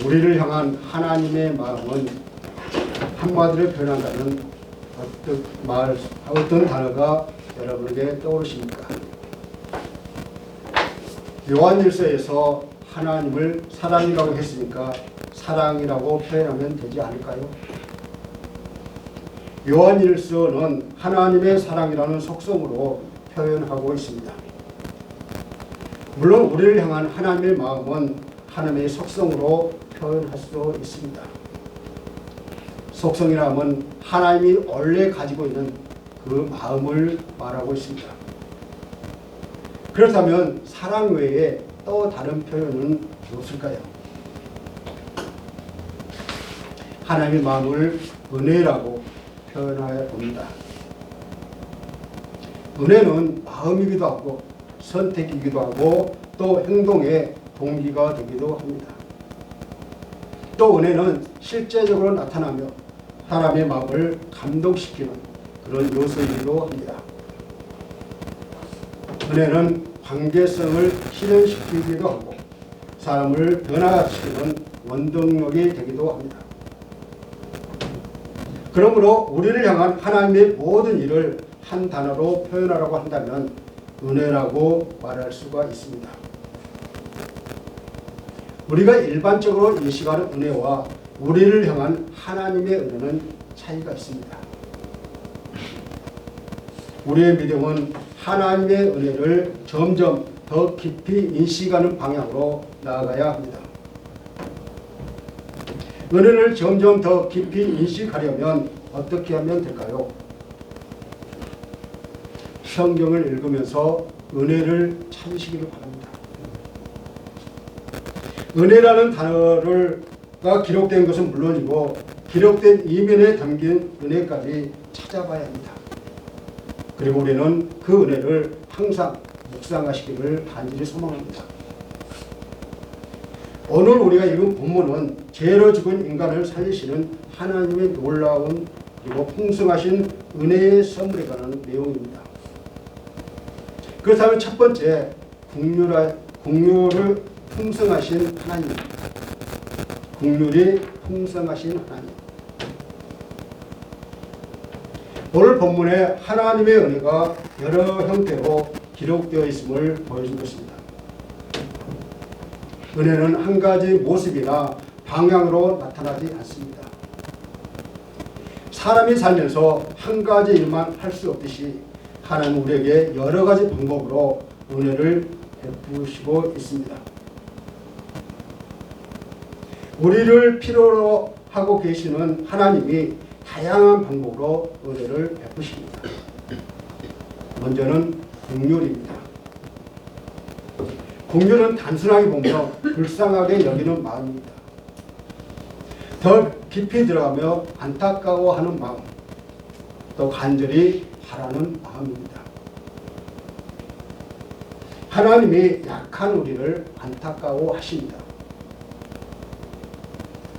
우리를 향한 하나님의 마음은 한마디로 표현한다면 어떤 단어가 여러분에게 떠오르십니까? 요한일서에서 하나님을 사랑이라고 했으니까 사랑이라고 표현하면 되지 않을까요? 요한일서는 하나님의 사랑이라는 속성으로 표현하고 있습니다. 물론 우리를 향한 하나님의 마음은 하나님의 속성으로 표현할 수 있습니다. 속성이라면 하나님이 원래 가지고 있는 그 마음을 말하고 있습니다. 그렇다면 사랑 외에 또 다른 표현은 없을까요? 하나님의 마음을 은혜라고 표현하여 봅니다. 은혜는 마음이기도 하고 선택이기도 하고 또 행동의 동기가 되기도 합니다. 또 은혜는 실제적으로 나타나며 사람의 마음을 감동시키는 그런 요소이기도 합니다. 은혜는 관계성을 실현시키기도 하고 사람을 변화시키는 원동력이 되기도 합니다. 그러므로 우리를 향한 하나님의 모든 일을 한 단어로 표현하라고 한다면 은혜라고 말할 수가 있습니다. 우리가 일반적으로 예식하는 은혜와 우리를 향한 하나님의 은혜는 차이가 있습니다. 우리의 믿음은 하나님의 은혜를 점점 더 깊이 인식하는 방향으로 나아가야 합니다. 은혜를 점점 더 깊이 인식하려면 어떻게 하면 될까요? 성경을 읽으면서 은혜를 찾으시기를 바랍니다. 은혜라는 단어가 기록된 것은 물론이고 기록된 이면에 담긴 은혜까지 찾아봐야 합니다. 그리고 우리는 그 은혜를 항상 묵상하시기를 간절히 소망합니다. 오늘 우리가 읽은 본문은 죄로 죽은 인간을 살리시는 하나님의 놀라운 그리고 풍성하신 은혜의 선물에 관한 내용입니다. 그렇다면 첫 번째, 국률을 풍성하신 하나님. 국률이 풍성하신 하나님. 오늘 본문에 하나님의 은혜가 여러 형태로 기록되어 있음을 보여준 것입니다. 은혜는 한 가지 모습이나 방향으로 나타나지 않습니다. 사람이 살면서 한 가지 일만 할 수 없듯이 하나님은 우리에게 여러 가지 방법으로 은혜를 베푸시고 있습니다. 우리를 필요로 하고 계시는 하나님이 다양한 방법으로 은혜를 베푸십니다. 먼저는 긍휼입니다. 긍휼은 단순하게 보며 불쌍하게 여기는 마음입니다. 더 깊이 들어가며 안타까워하는 마음, 또 간절히 바라는 마음입니다. 하나님이 약한 우리를 안타까워하십니다.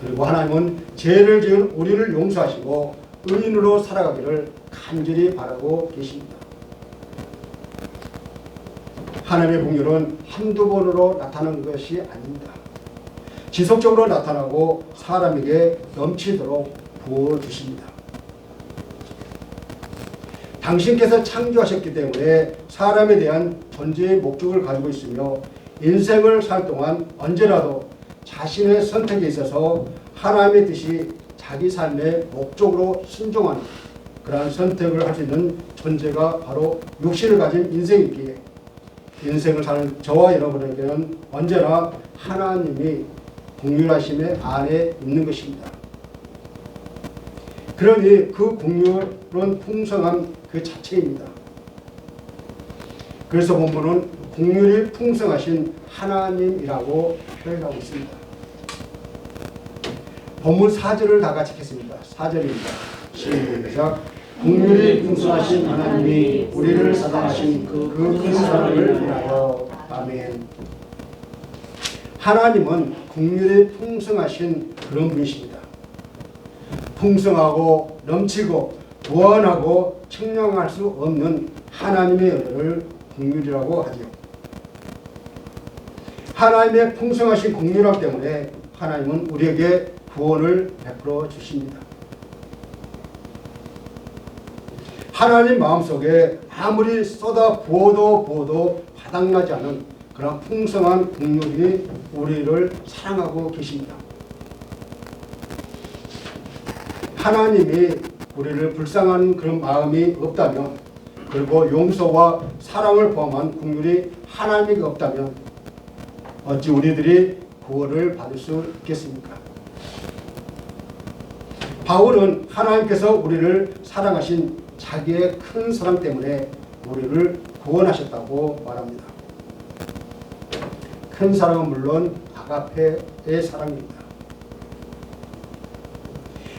그리고 하나님은 죄를 지은 우리를 용서하시고 의인으로 살아가기를 간절히 바라고 계십니다. 하나님의 긍휼은 한두 번으로 나타나는 것이 아닙니다. 지속적으로 나타나고 사람에게 넘치도록 부어주십니다. 당신께서 창조하셨기 때문에 사람에 대한 존재의 목적을 가지고 있으며 인생을 살 동안 언제라도 자신의 선택에 있어서 하나님의 뜻이 자기 삶의 목적으로 순종하는 그러한 선택을 할 수 있는 존재가 바로 육신을 가진 인생이기에 인생을 사는 저와 여러분에게는 언제나 하나님이 긍휼하심의 안에 있는 것입니다. 그러니 그 긍휼은 풍성함 그 자체입니다. 그래서 본문은 긍휼이 풍성하신 하나님이라고 표현하고 있습니다. 본문 4절을 다 같이 읽겠습니다. 4절입니다. 시작. 긍휼이 풍성하신 하나님이 우리를 사랑하신 그 큰 사랑을 인하여. 아멘. 하나님은 긍휼이 풍성하신 그런 분이십니다. 풍성하고 넘치고 무한하고 측량할 수 없는 하나님의 은혜를 긍휼이라고 하지요. 하나님의 풍성하신 긍휼함 때문에 하나님은 우리에게 구원을 베풀어 주십니다. 하나님 마음속에 아무리 쏟아 부어도 바닥나지 않은 그런 풍성한 긍휼이 우리를 사랑하고 계십니다. 하나님이 우리를 불쌍한 그런 마음이 없다면, 그리고 용서와 사랑을 포함한 긍휼이 하나님이 없다면 어찌 우리들이 구원을 받을 수 있겠습니까? 바울은 하나님께서 우리를 사랑하신 자기의 큰 사랑 때문에 우리를 구원하셨다고 말합니다. 큰 사랑은 물론 아가페의 사랑입니다.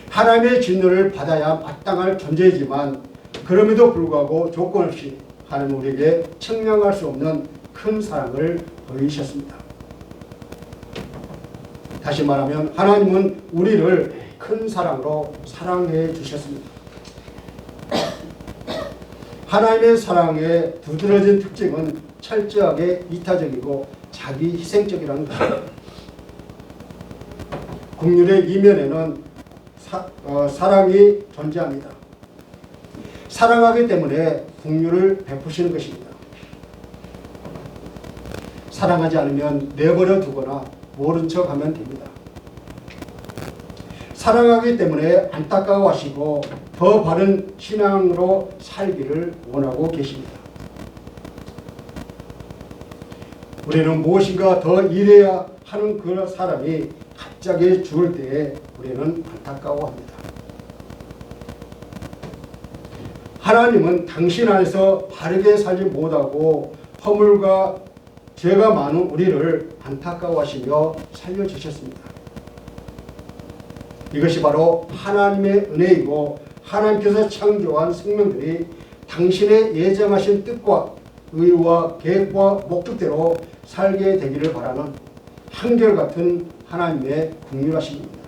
하나님의 진노를 받아야 마땅할 존재이지만 그럼에도 불구하고 조건 없이 하나님은 우리에게 측량할 수 없는 큰 사랑을 보이셨습니다. 다시 말하면 하나님은 우리를 큰 사랑으로 사랑해 주셨습니다. 하나님의 사랑의 두드러진 특징은 철저하게 이타적이고 자기 희생적이라는 것입니다. 긍휼의 이면에는 사랑이 존재합니다. 사랑하기 때문에 긍휼을 베푸시는 것입니다. 사랑하지 않으면 내버려 두거나 모른 척 하면 됩니다. 사랑하기 때문에 안타까워하시고 더 바른 신앙으로 살기를 원하고 계십니다. 우리는 무엇인가 더 일해야 하는 그 사람이 갑자기 죽을 때에 우리는 안타까워합니다. 하나님은 당신 안에서 바르게 살지 못하고 허물과 죄가 많은 우리를 안타까워하시며 살려주셨습니다. 이것이 바로 하나님의 은혜이고 하나님께서 창조한 생명들이 당신의 예정하신 뜻과 의와 계획과 목적대로 살게 되기를 바라는 한결같은 하나님의 긍휼하심입니다.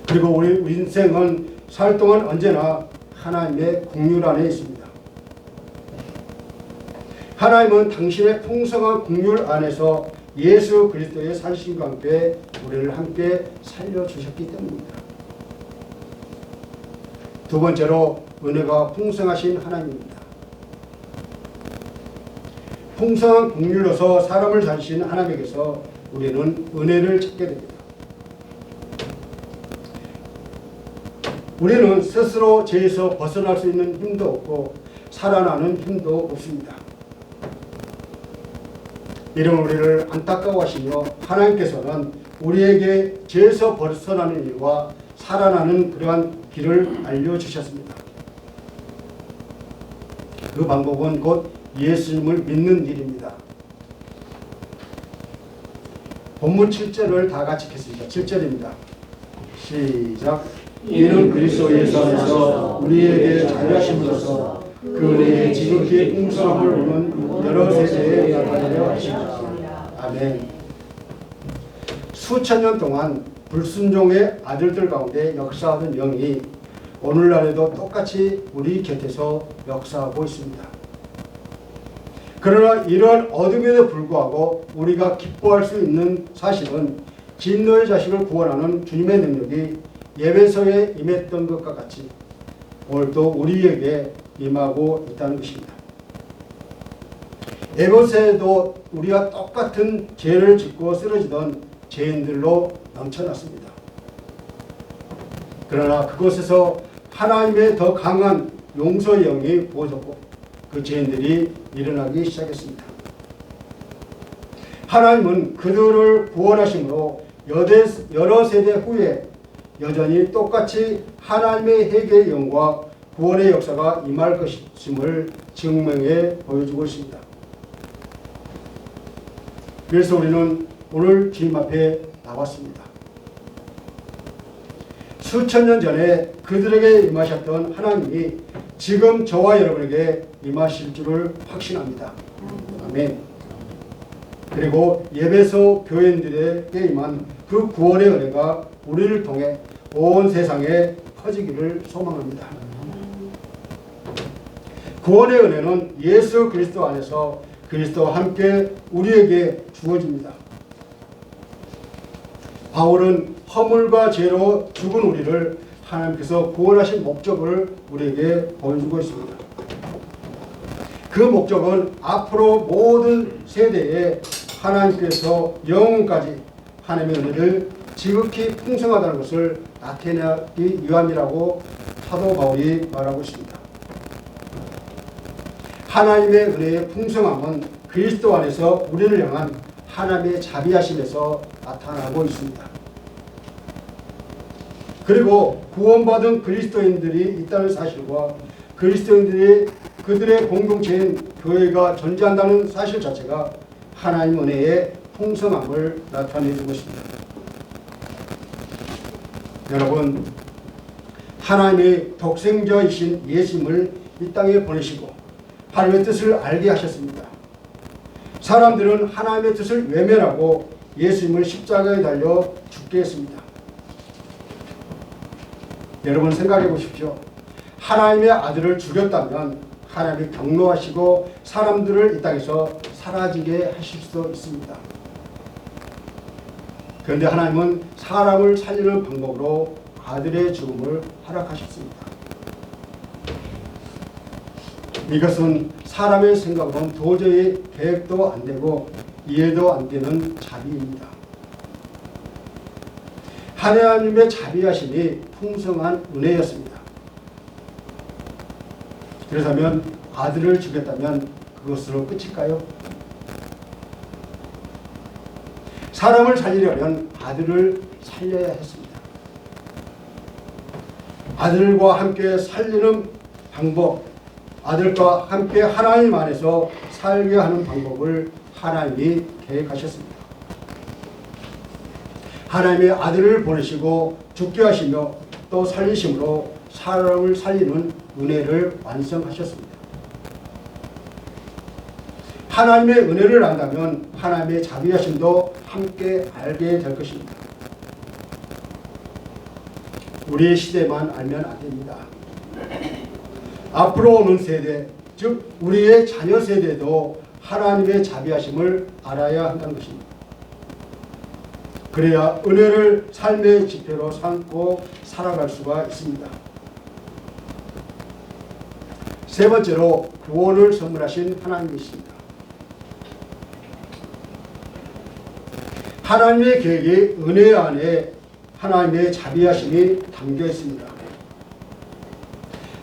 그리고 우리 인생은 살 동안 언제나 하나님의 긍휼 안에 있습니다. 하나님은 당신의 풍성한 긍휼 안에서 예수 그리스도의 살신과 함께 우리를 함께 살려주셨기 때문입니다. 두 번째로 은혜가 풍성하신 하나님입니다. 풍성한 긍휼로서 사람을 살리신 하나님에게서 우리는 은혜를 찾게 됩니다. 우리는 스스로 죄에서 벗어날 수 있는 힘도 없고 살아나는 힘도 없습니다. 이런 우리를 안타까워하시며 하나님께서는 우리에게 죄에서 벗어나는 일과 살아나는 그러한 길을 알려주셨습니다. 그 방법은 곧 예수님을 믿는 일입니다. 본문 7절을 다 같이 읽겠습니다. 7절입니다. 시작. 이는 그리스도 예수 안에서 우리에게 자유하심으로써 그 은혜의 지극히 풍성함을 우는 여러 세대에 나타내려 하십니다. 아멘. 수천 년 동안 불순종의 아들들 가운데 역사하던 영이 오늘날에도 똑같이 우리 곁에서 역사하고 있습니다. 그러나 이러한 어둠에도 불구하고 우리가 기뻐할 수 있는 사실은 진노의 자식을 구원하는 주님의 능력이 예배소에 임했던 것과 같이 오늘도 우리에게 임하고 있다는 것입니다. 예배소에도 우리가 똑같은 죄를 짓고 쓰러지던 죄인들로 넘쳐났습니다. 그러나 그곳에서 하나님의 더 강한 용서의 영이 부어졌고 그 죄인들이 일어나기 시작했습니다. 하나님은 그들을 구원하심으로 여러 세대 후에 여전히 똑같이 하나님의 회개의 영과 구원의 역사가 임할 것임을 증명해 보여주고 있습니다. 그래서 우리는 오늘 주님 앞에 나왔습니다. 수천 년 전에 그들에게 임하셨던 하나님이 지금 저와 여러분에게 임하실 줄을 확신합니다. 아멘. 그리고 예배소 교인들에게 임한 그 구원의 은혜가 우리를 통해 온 세상에 퍼지기를 소망합니다. 구원의 은혜는 예수 그리스도 안에서 그리스도와 함께 우리에게 주어집니다. 바울은 허물과 죄로 죽은 우리를 하나님께서 구원하신 목적을 우리에게 보여주고 있습니다. 그 목적은 앞으로 모든 세대에 하나님께서 영원까지 하나님의 은혜를 지극히 풍성하다는 것을 나타내기 위함이라고 사도 바울이 말하고 있습니다. 하나님의 은혜의 풍성함은 그리스도 안에서 우리를 향한 하나님의 자비하심에서 나타나고 있습니다. 그리고 구원받은 그리스도인들이 있다는 사실과 그리스도인들이 그들의 공동체인 교회가 존재한다는 사실 자체가 하나님 은혜의 풍성함을 나타내주고 있습니다. 여러분, 하나님의 독생자이신 예수님을 이 땅에 보내시고 하나님의 뜻을 알게 하셨습니다. 사람들은 하나님의 뜻을 외면하고 예수님을 십자가에 달려 죽게 했습니다. 여러분 생각해 보십시오. 하나님의 아들을 죽였다면 하나님이 경노하시고 사람들을 이 땅에서 사라지게 하실 수도 있습니다. 그런데 하나님은 사람을 살리는 방법으로 아들의 죽음을 허락하셨습니다. 이것은 사람의 생각으로는 도저히 계획도 안 되고 이해도 안 되는 자비입니다. 하나님의 자비하심이 풍성한 은혜였습니다. 그렇다면 아들을 죽였다면 그것으로 끝일까요? 사람을 살리려면 아들을 살려야 했습니다. 아들과 함께 살리는 방법, 아들과 함께 하나님 안에서 살게 하는 방법을 하나님이 계획하셨습니다. 하나님의 아들을 보내시고 죽게 하시며 또 살리심으로 사람을 살리는 은혜를 완성하셨습니다. 하나님의 은혜를 안다면 하나님의 자비하심도 함께 알게 될 것입니다. 우리의 시대만 알면 안 됩니다. 앞으로 오는 세대, 즉 우리의 자녀 세대도 하나님의 자비하심을 알아야 한다는 것입니다. 그래야 은혜를 삶의 지표로 삼고 살아갈 수가 있습니다. 세 번째로 구원을 선물하신 하나님이십니다. 하나님의 계획이 은혜 안에 하나님의 자비하심이 담겨 있습니다.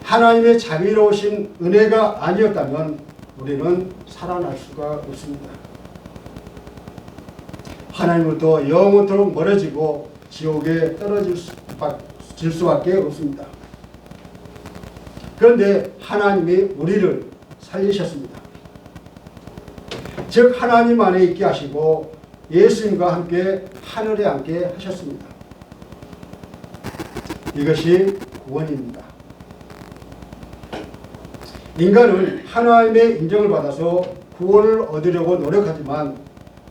하나님의 자비로우신 은혜가 아니었다면 우리는 살아날 수가 없습니다. 하나님으로부터 영원토록 멀어지고 지옥에 떨어질 수밖에 없습니다. 그런데 하나님이 우리를 살리셨습니다. 즉 하나님 안에 있게 하시고 예수님과 함께 하늘에 앉게 하셨습니다. 이것이 구원입니다. 인간은 하나님의 인정을 받아서 구원을 얻으려고 노력하지만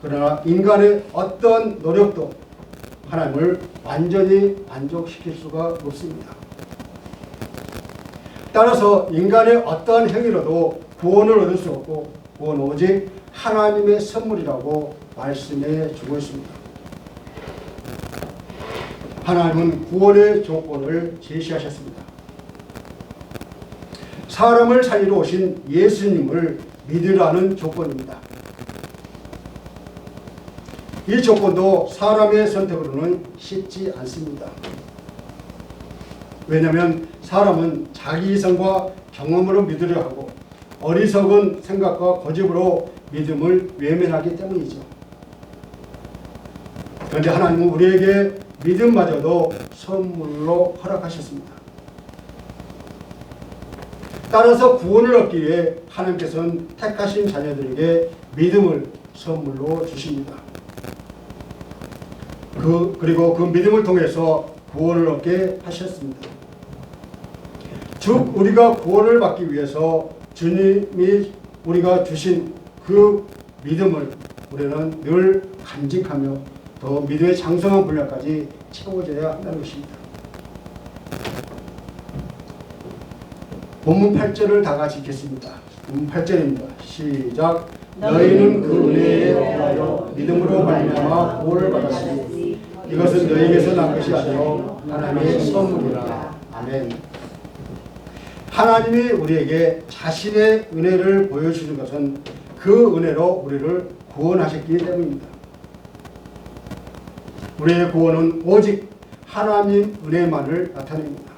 그러나 인간의 어떤 노력도 하나님을 완전히 만족시킬 수가 없습니다. 따라서 인간의 어떠한 행위로도 구원을 얻을 수 없고 구원은 오직 하나님의 선물이라고 말씀해 주고 있습니다. 하나님은 구원의 조건을 제시하셨습니다. 사람을 살리러 오신 예수님을 믿으라는 조건입니다. 이 조건도 사람의 선택으로는 쉽지 않습니다. 왜냐하면 사람은 자기 이성과 경험으로 믿으려 하고 어리석은 생각과 고집으로 믿음을 외면하기 때문이죠. 그런데 하나님은 우리에게 믿음마저도 선물로 허락하셨습니다. 따라서 구원을 얻기 위해 하나님께서는 택하신 자녀들에게 믿음을 선물로 주십니다. 그리고 그 믿음을 통해서 구원을 얻게 하셨습니다. 즉 우리가 구원을 받기 위해서 주님이 우리가 주신 그 믿음을 우리는 늘 간직하며 더 믿음의 장성한 분량까지 채워져야 한다는 것입니다. 본문 8절을 다 같이 읽겠습니다. 본문 8절입니다. 시작. 너희는 그 은혜에 대하여 믿음으로 말미암아 구원을 받았으니 이것은 너희에게서 난 것이 아니요 하나님의 선물이라. 아멘. 하나님이 우리에게 자신의 은혜를 보여주는 것은 그 은혜로 우리를 구원하셨기 때문입니다. 우리의 구원은 오직 하나님 은혜만을 나타냅니다.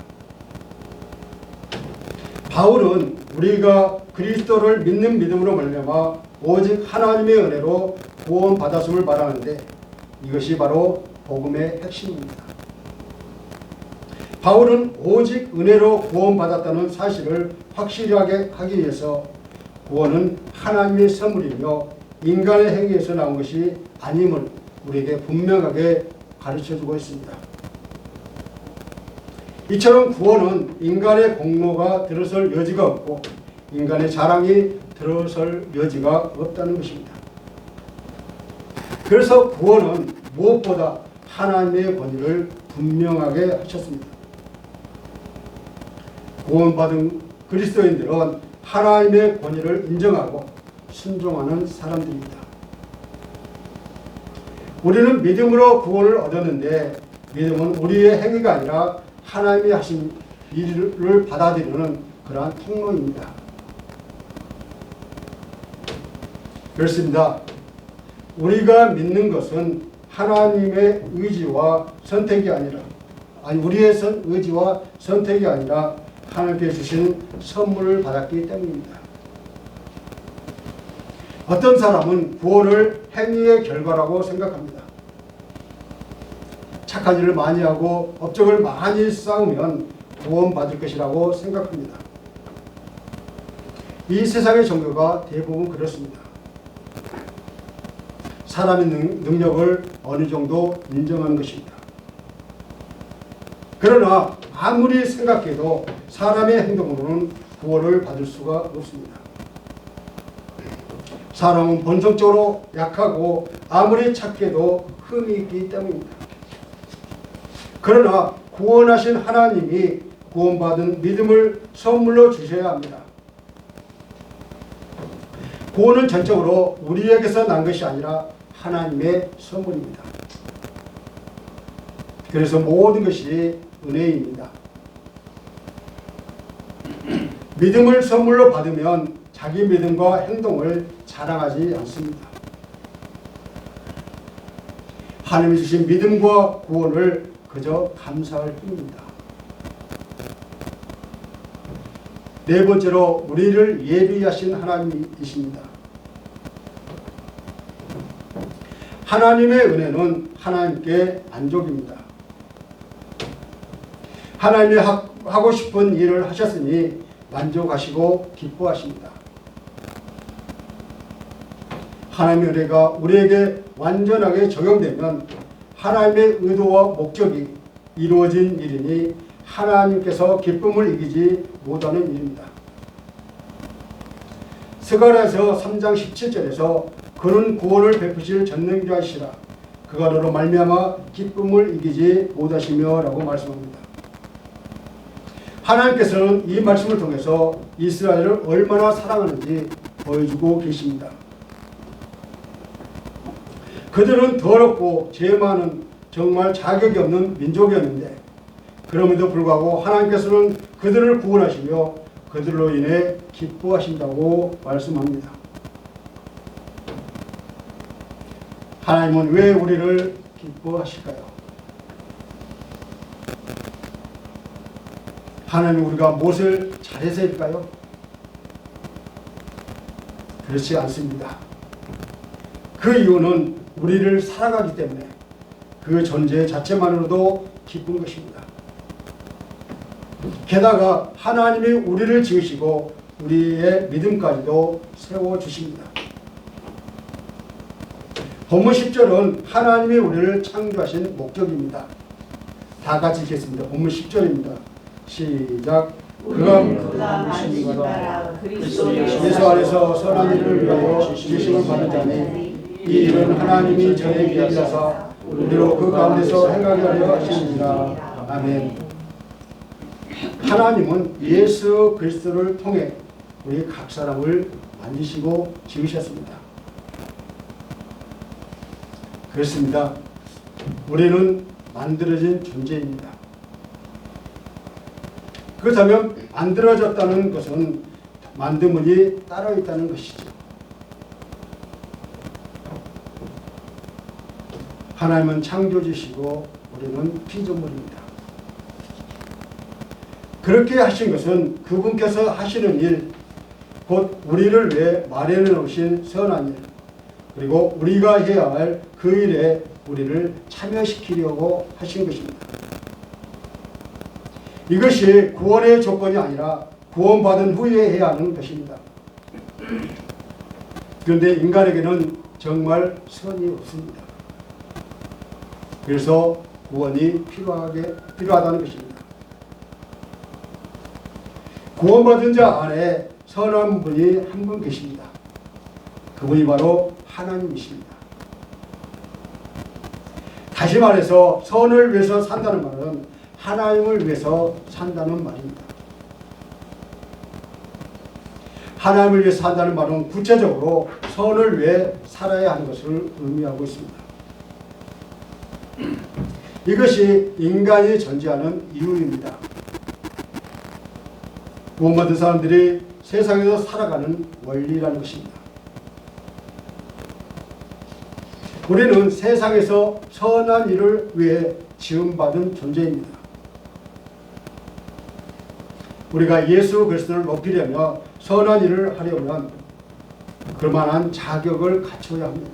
바울은 우리가 그리스도를 믿는 믿음으로 말미암아 오직 하나님의 은혜로 구원받았음을 말하는데 이것이 바로 복음의 핵심입니다. 바울은 오직 은혜로 구원받았다는 사실을 확실하게 하기 위해서 구원은 하나님의 선물이며 인간의 행위에서 나온 것이 아님을 우리에게 분명하게 가르쳐주고 있습니다. 이처럼 구원은 인간의 공로가 들어설 여지가 없고 인간의 자랑이 들어설 여지가 없다는 것입니다. 그래서 구원은 무엇보다 하나님의 권위를 분명하게 하셨습니다. 구원받은 그리스도인들은 하나님의 권위를 인정하고 순종하는 사람들입니다. 우리는 믿음으로 구원을 얻었는데 믿음은 우리의 행위가 아니라 하나님이 하신 일을 받아들이는 그러한 통로입니다. 그렇습니다. 우리가 믿는 것은 하나님의 의지와 선택이 아니라 우리의 의지와 선택이 아니라 하나님께 주신 선물을 받았기 때문입니다. 어떤 사람은 구원을 행위의 결과라고 생각합니다. 착한 일을 많이 하고 업적을 많이 쌓으면 구원받을 것이라고 생각합니다. 이 세상의 종교가 대부분 그렇습니다. 사람의 능력을 어느 정도 인정하는 것입니다. 그러나 아무리 생각해도 사람의 행동으로는 구원을 받을 수가 없습니다. 사람은 본성적으로 약하고 아무리 착해도 흠이 있기 때문입니다. 그러나 구원하신 하나님이 구원받은 믿음을 선물로 주셔야 합니다. 구원은 전적으로 우리에게서 난 것이 아니라 하나님의 선물입니다. 그래서 모든 것이 은혜입니다. 믿음을 선물로 받으면 자기 믿음과 행동을 자랑하지 않습니다. 하나님이 주신 믿음과 구원을 그저 감사할 뿐입니다. 네 번째로 우리를 예비하신 하나님이십니다. 하나님의 은혜는 하나님께 만족입니다. 하나님이 하고 싶은 일을 하셨으니 만족하시고 기뻐하십니다. 하나님의 은혜가 우리에게 완전하게 적용되면 하나님의 의도와 목적이 이루어진 일이니 하나님께서 기쁨을 이기지 못하는 일입니다. 스가랴서 3장 17절에서 그는 구원을 베푸실 전능자이시라 그가로로 말미암아 기쁨을 이기지 못하시며 라고 말씀합니다. 하나님께서는 이 말씀을 통해서 이스라엘을 얼마나 사랑하는지 보여주고 계십니다. 그들은 더럽고 죄 많은 정말 자격이 없는 민족이었는데 그럼에도 불구하고 하나님께서는 그들을 구원하시며 그들로 인해 기뻐하신다고 말씀합니다. 하나님은 왜 우리를 기뻐하실까요? 하나님 우리가 무엇을 잘해서일까요? 그렇지 않습니다. 그 이유는 우리를 사랑하기 때문에 그 존재 자체만으로도 기쁜 것입니다. 게다가 하나님이 우리를 지으시고 우리의 믿음까지도 세워주십니다. 본문 10절은 하나님이 우리를 창조하신 목적입니다. 다 같이 읽겠습니다. 본문 10절입니다. 시작. 그가 만드신 거라 그리스도 예수 안에서 선한 일을 위하여 지으심을 받은 자니 이 일은 하나님이 전에 계획하사 우리로 그 가운데서 행하게 하려 하시니라. 아멘. 하나님은 예수 그리스도를 통해 우리 각 사람을 만드시고 지으셨습니다. 그렇습니다. 우리는 만들어진 존재입니다. 그렇다면 만들어졌다는 것은 만듦이 따로 있다는 것이죠. 하나님은 창조주시고 우리는 피조물입니다. 그렇게 하신 것은 그분께서 하시는 일, 곧 우리를 위해 마련해 놓으신 선한 일, 그리고 우리가 해야 할 그 일에 우리를 참여시키려고 하신 것입니다. 이것이 구원의 조건이 아니라 구원받은 후에 해야 하는 것입니다. 그런데 인간에게는 정말 선이 없습니다. 그래서 구원이 필요하다는 것입니다. 구원받은 자 안에 선한 분이 한 분 계십니다. 그분이 바로 하나님이십니다. 다시 말해서 선을 위해서 산다는 말은 하나님을 위해서 산다는 말입니다. 하나님을 위해서 산다는 말은 구체적으로 선을 위해 살아야 하는 것을 의미하고 있습니다. 이것이 인간이 존재하는 이유입니다. 구원받은 사람들이 세상에서 살아가는 원리라는 것입니다. 우리는 세상에서 선한 일을 위해 지음받은 존재입니다. 우리가 예수 그리스도를 높이려면 선한 일을 하려면 그만한 자격을 갖춰야 합니다.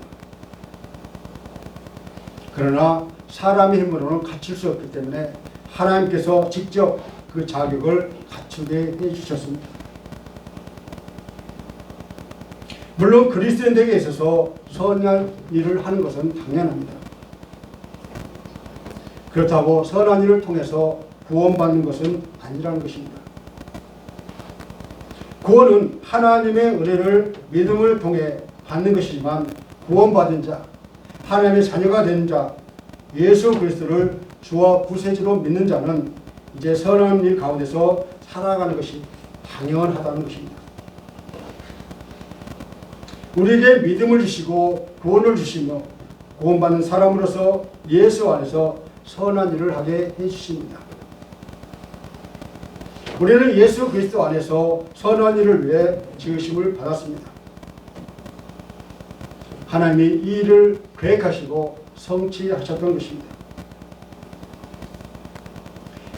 그러나 사람의 힘으로는 갖출 수 없기 때문에 하나님께서 직접 그 자격을 갖추게 해주셨습니다. 물론 그리스도인에게 있어서 선한 일을 하는 것은 당연합니다. 그렇다고 선한 일을 통해서 구원받는 것은 아니라는 것입니다. 구원은 하나님의 은혜를 믿음을 통해 받는 것이지만 구원받은 자, 하나님의 자녀가 된 자, 예수 그리스도를 주와 구세주로 믿는 자는 이제 선한 일 가운데서 살아가는 것이 당연하다는 것입니다. 우리에게 믿음을 주시고 구원을 주시며 구원받는 사람으로서 예수 안에서 선한 일을 하게 해주십니다. 우리는 예수 그리스도 안에서 선한 일을 위해 지으심을 받았습니다. 하나님이 이 일을 계획하시고 성취하셨던 것입니다.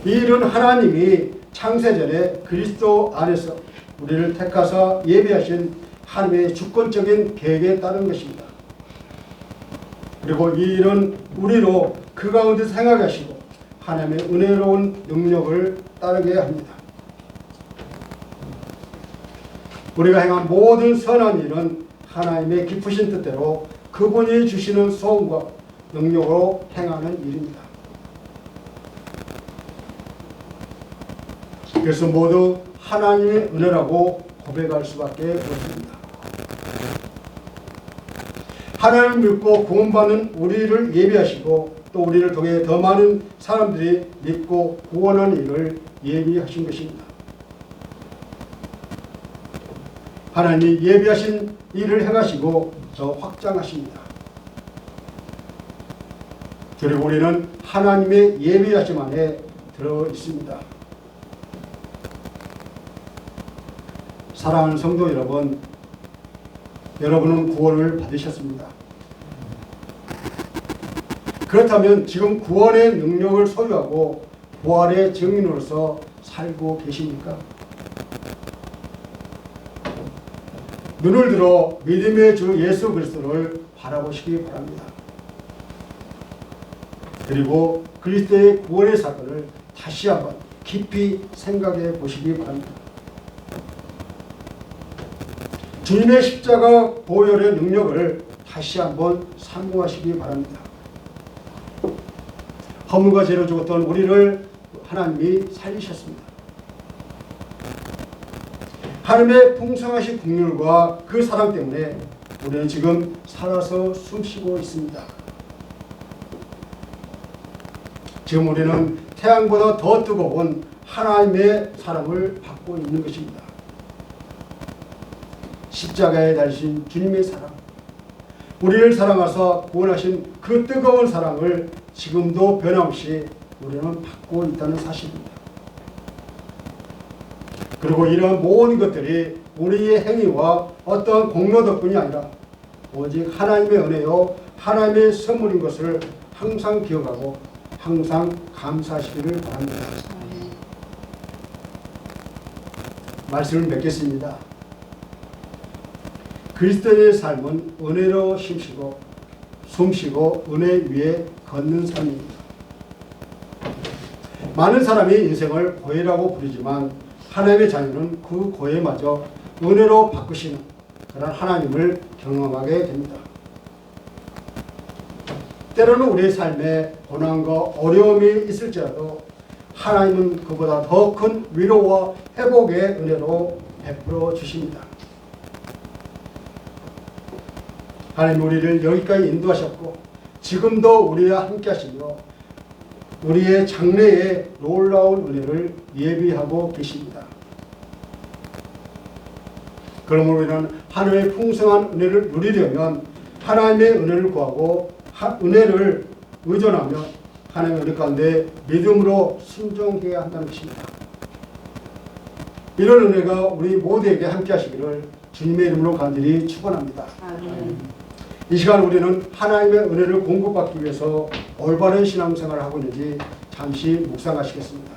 이 일은 하나님이 창세전에 그리스도 안에서 우리를 택하사 예비하신 하나님의 주권적인 계획에 따른 것입니다. 그리고 이 일은 우리로 그 가운데서 행하게 하시고 하나님의 은혜로운 능력을 따르게 합니다. 우리가 행한 모든 선한 일은 하나님의 기쁘신 뜻대로 그분이 주시는 소원과 능력으로 행하는 일입니다. 그래서 모두 하나님의 은혜라고 고백할 수밖에 없습니다. 하나님을 믿고 구원받는 우리를 예비하시고 또 우리를 통해 더 많은 사람들이 믿고 구원하는 일을 예비하신 것입니다. 하나님이 예비하신 일을 행하시고 더 확장하십니다. 그리고 우리는 하나님의 예비하심 안에 들어 있습니다. 사랑하는 성도 여러분, 여러분은 구원을 받으셨습니다. 그렇다면 지금 구원의 능력을 소유하고 부활의 증인으로서 살고 계십니까? 눈을 들어 믿음의 주 예수 그리스도를 바라보시기 바랍니다. 그리고 그리스도의 구원의 사건을 다시 한번 깊이 생각해 보시기 바랍니다. 주님의 십자가 보혈의 능력을 다시 한번 사모하시기 바랍니다. 허물과 죄로 죽었던 우리를 하나님이 살리셨습니다. 하나님의 풍성하신 긍휼과 그 사랑 때문에 우리는 지금 살아서 숨쉬고 있습니다. 지금 우리는 태양보다 더 뜨거운 하나님의 사랑을 받고 있는 것입니다. 십자가에 달리신 주님의 사랑, 우리를 사랑하사 구원하신 그 뜨거운 사랑을 지금도 변함없이 우리는 받고 있다는 사실입니다. 그리고 이런 모든 것들이 우리의 행위와 어떠한 공로 덕분이 아니라 오직 하나님의 은혜요 하나님의 선물인 것을 항상 기억하고 항상 감사하시기를 바랍니다. 말씀을 맺겠습니다. 그리스도의 삶은 은혜로 힘쉬고 숨쉬고 은혜 위에 걷는 삶입니다. 많은 사람이 인생을 고해라고 부르지만 하나님의 자녀는 그 고해마저 은혜로 바꾸시는 그런 하나님을 경험하게 됩니다. 때로는 우리의 삶에 고난과 어려움이 있을지라도 하나님은 그보다 더 큰 위로와 회복의 은혜로 베풀어 주십니다. 하나님 우리를 여기까지 인도하셨고 지금도 우리와 함께 하시며 우리의 장래에 놀라운 은혜를 예비하고 계십니다. 그러므로 우리는 하나님의 풍성한 은혜를 누리려면 하나님의 은혜를 구하고 은혜를 의존하며 하나님의 은혜 가운데 믿음으로 순종해야 한다는 것입니다. 이런 은혜가 우리 모두에게 함께 하시기를 주님의 이름으로 간절히 축원합니다. 이 시간 우리는 하나님의 은혜를 공급받기 위해서 올바른 신앙생활을 하고 있는지 잠시 묵상하시겠습니다.